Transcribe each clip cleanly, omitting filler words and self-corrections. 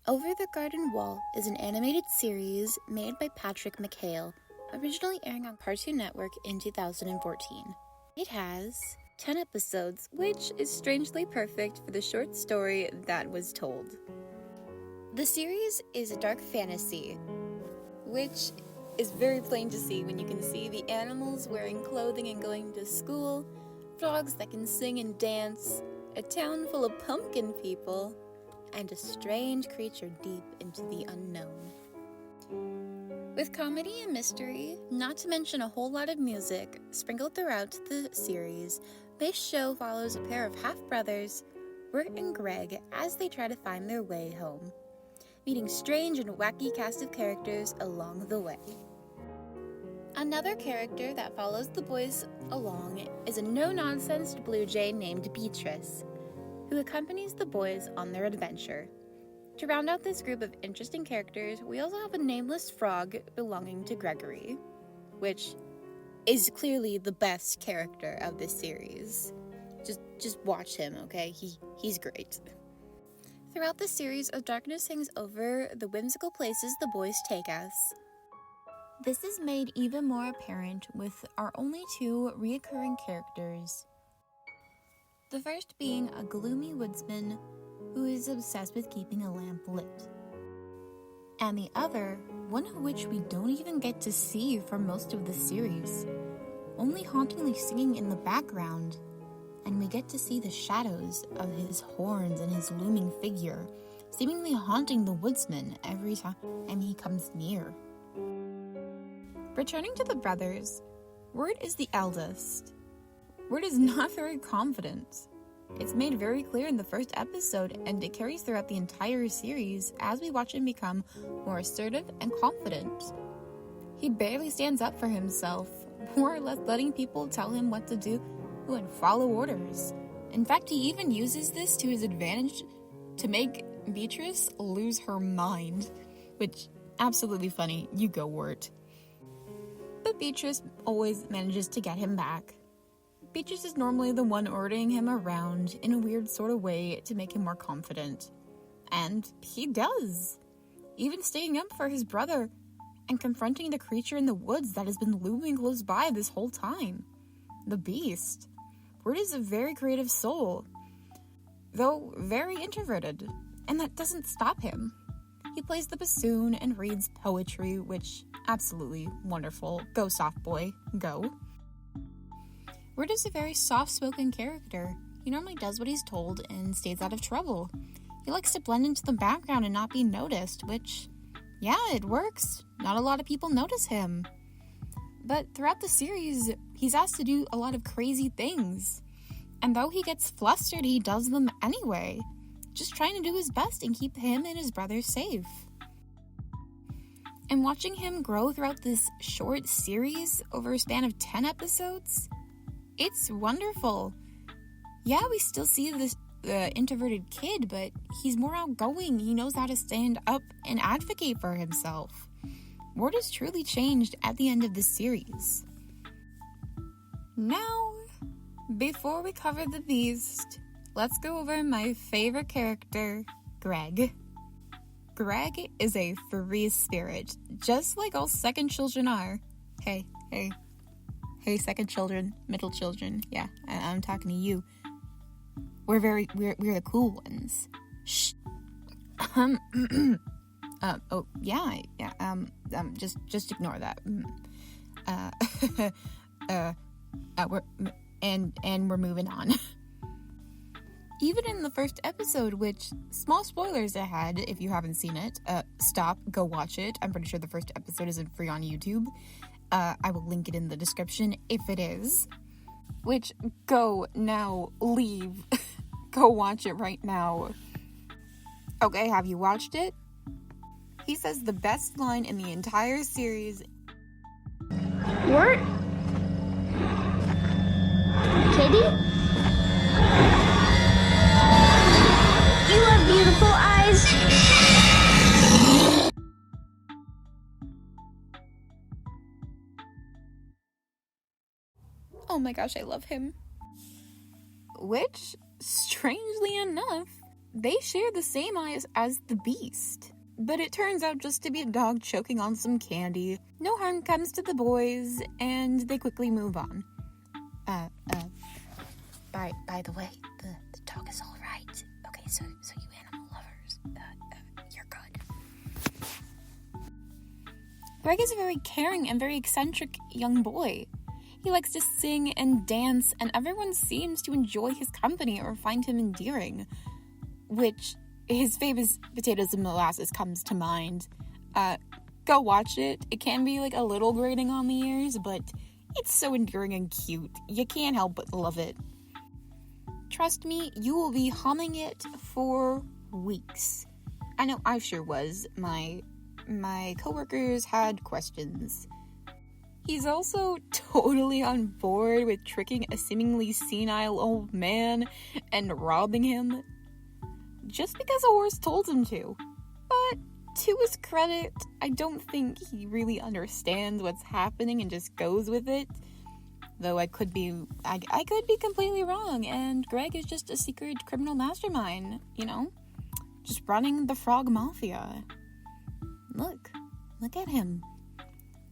Over the Garden Wall is an animated series made by Patrick McHale, originally airing on Cartoon Network in 2014. It has 10 episodes, which is strangely perfect for the short story that was told. The series is a dark fantasy, which is very plain to see when you can see the animals wearing clothing and going to school, frogs that can sing and dance, a town full of pumpkin people, and a strange creature deep into the unknown. With comedy and mystery, not to mention a whole lot of music sprinkled throughout the series, this show follows a pair of half-brothers, Wirt and Greg, as they try to find their way home, meeting strange and wacky cast of characters along the way. Another character that follows the boys along is a no-nonsense blue jay named Beatrice, who accompanies the boys on their adventure. To round out this group of interesting characters, we also have a nameless frog belonging to Gregory, which is clearly the best character of this series. Just watch him, okay? He's great. Throughout the series, a darkness hangs over the whimsical places the boys take us. This is made even more apparent with our only two reoccurring characters. The first being a gloomy woodsman who is obsessed with keeping a lamp lit. And the other, one of which we don't even get to see for most of the series, only hauntingly singing in the background, and we get to see the shadows of his horns and his looming figure, seemingly haunting the woodsman every time he comes near. Returning to the brothers, Wirt is the eldest. Wirt is not very confident. It's made very clear in the first episode, and it carries throughout the entire series as we watch him become more assertive and confident. He barely stands up for himself, more or less letting people tell him what to do and follow orders. In fact, he even uses this to his advantage to make Beatrice lose her mind, which, absolutely funny. You go, Wirt. But Beatrice always manages to get him back. Beatrice is normally the one ordering him around in a weird sort of way to make him more confident. And he does. Even staying up for his brother and confronting the creature in the woods that has been looming close by this whole time. The beast. Wirt is a very creative soul, though very introverted, and that doesn't stop him. He plays the bassoon and reads poetry, which, absolutely wonderful. Go, soft boy, go. Wirt is a very soft-spoken character. He normally does what he's told and stays out of trouble. He likes to blend into the background and not be noticed, which, yeah, it works. Not a lot of people notice him. But throughout the series, he's asked to do a lot of crazy things. And though he gets flustered, he does them anyway, just trying to do his best and keep him and his brother safe. And watching him grow throughout this short series over a span of 10 episodes, it's wonderful. Yeah, we still see the introverted kid, but he's more outgoing. He knows how to stand up and advocate for himself. Wirt has truly changed at the end of this series. Now, before we cover the beast, let's go over my favorite character, Greg. Greg is a free spirit, just like all second children are. Hey, second children, middle children. Yeah, I'm talking to you. We're the cool ones. Shh. Just ignore that. We're moving on. Even in the first episode, which, small spoilers ahead if you haven't seen it, stop, go watch it. I'm pretty sure the first episode isn't free on YouTube. I will link it in the description if it is. Which, go now, leave. Go watch it right now. Okay, have you watched it? He says the best line in the entire series. What? Kitty? You have beautiful eyes. Oh my gosh, I love him. Which, strangely enough, they share the same eyes as the Beast. But it turns out just to be a dog choking on some candy. No harm comes to the boys, and they quickly move on. By the way, the dog is all right. Okay, so you animal lovers, you're good. Greg is a very caring and very eccentric young boy. He likes to sing and dance, and everyone seems to enjoy his company or find him endearing. Which, his famous Potatoes and Molasses comes to mind. Go watch it. It can be like a little grating on the ears, but it's so endearing and cute. You can't help but love it. Trust me, you will be humming it for weeks. I know I sure was. My coworkers had questions. He's also totally on board with tricking a seemingly senile old man and robbing him just because a horse told him to. But to his credit, I don't think he really understands what's happening and just goes with it. Though I could be completely wrong, and Greg is just a secret criminal mastermind, just running the Frog Mafia. Look at him.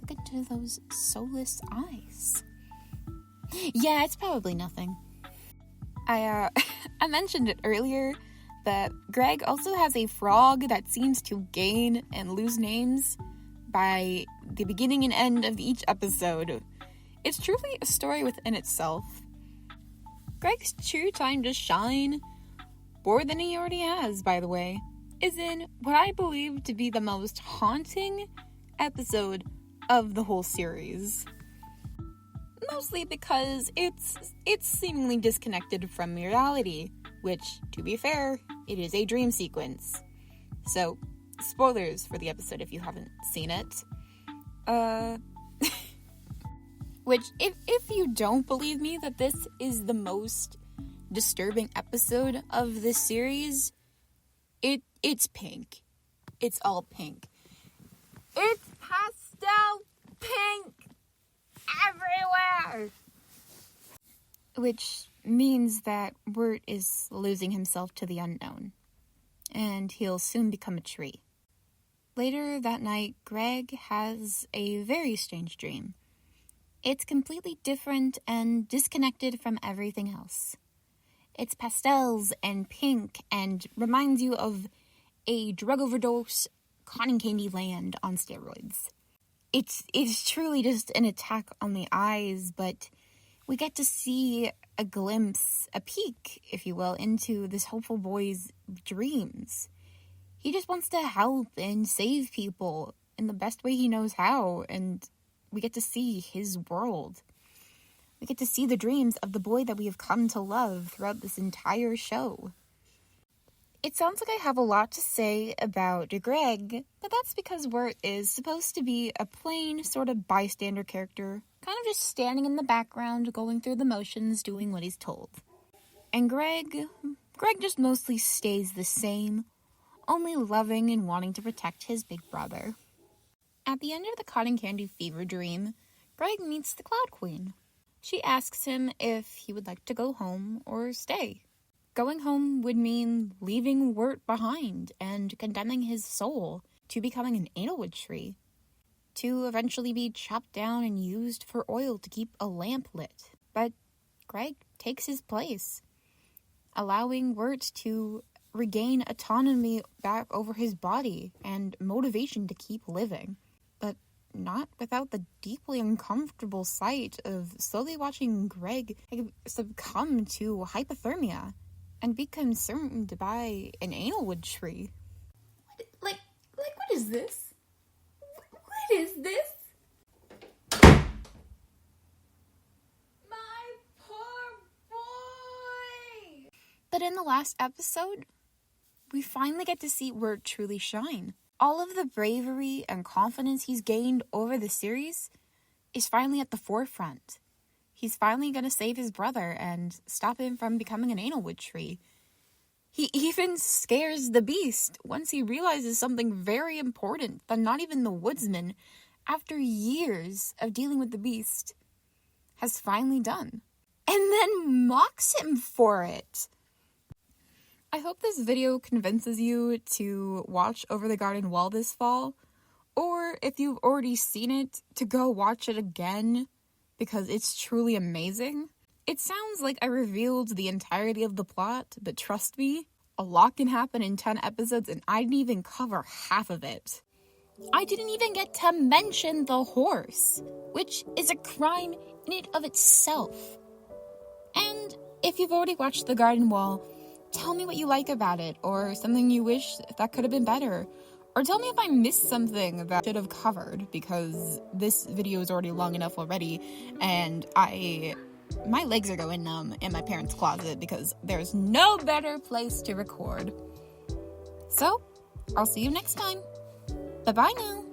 Look into those soulless eyes. Yeah, it's probably nothing. I mentioned it earlier, but Greg also has a frog that seems to gain and lose names by the beginning and end of each episode. It's truly a story within itself. Greg's true time to shine, more than he already has, by the way, is in what I believe to be the most haunting episode of the whole series. Mostly because it's seemingly disconnected from reality, which, to be fair, it is a dream sequence. So, spoilers for the episode if you haven't seen it. Which, if you don't believe me that this is the most disturbing episode of this series, it's pink. It's all pink. It's pastel pink everywhere! Which means that Wirt is losing himself to the unknown, and he'll soon become a tree. Later that night, Greg has a very strange dream. It's completely different and disconnected from everything else. It's pastels and pink and reminds you of a drug overdose cotton candy land on steroids. It's truly just an attack on the eyes, but we get to see a glimpse, a peek, if you will, into this hopeful boy's dreams. He just wants to help and save people in the best way he knows how, and we get to see his world. We get to see the dreams of the boy that we have come to love throughout this entire show. It sounds like I have a lot to say about Greg, but that's because Wirt is supposed to be a plain sort of bystander character, kind of just standing in the background, going through the motions, doing what he's told. And Greg just mostly stays the same, only loving and wanting to protect his big brother. At the end of the cotton candy fever dream, Greg meets the Cloud Queen. She asks him if he would like to go home or stay. Going home would mean leaving Wirt behind and condemning his soul to becoming an Angelwood tree, to eventually be chopped down and used for oil to keep a lamp lit. But Greg takes his place, allowing Wirt to regain autonomy back over his body and motivation to keep living. But not without the deeply uncomfortable sight of slowly watching Greg succumb to hypothermia and be consumed by an Angelwood tree. What is this? What is this? My poor boy! But in the last episode, we finally get to see Wirt truly shine. All of the bravery and confidence he's gained over the series is finally at the forefront. He's finally going to save his brother and stop him from becoming an Angelwood tree. He even scares the Beast once he realizes something very important that not even the woodsman, after years of dealing with the Beast, has finally done. And then mocks him for it. I hope this video convinces you to watch Over the Garden Wall this fall, or if you've already seen it, to go watch it again, because it's truly amazing. It sounds like I revealed the entirety of the plot, but trust me, a lot can happen in 10 episodes and I didn't even cover half of it. I didn't even get to mention the horse, which is a crime in and of itself. And if you've already watched The Garden Wall, tell me what you like about it, or something you wish that could have been better. Or tell me if I missed something that I should have covered, because this video is already long enough already, and my legs are going numb in my parents' closet because there's no better place to record. So, I'll see you next time. Bye-bye now.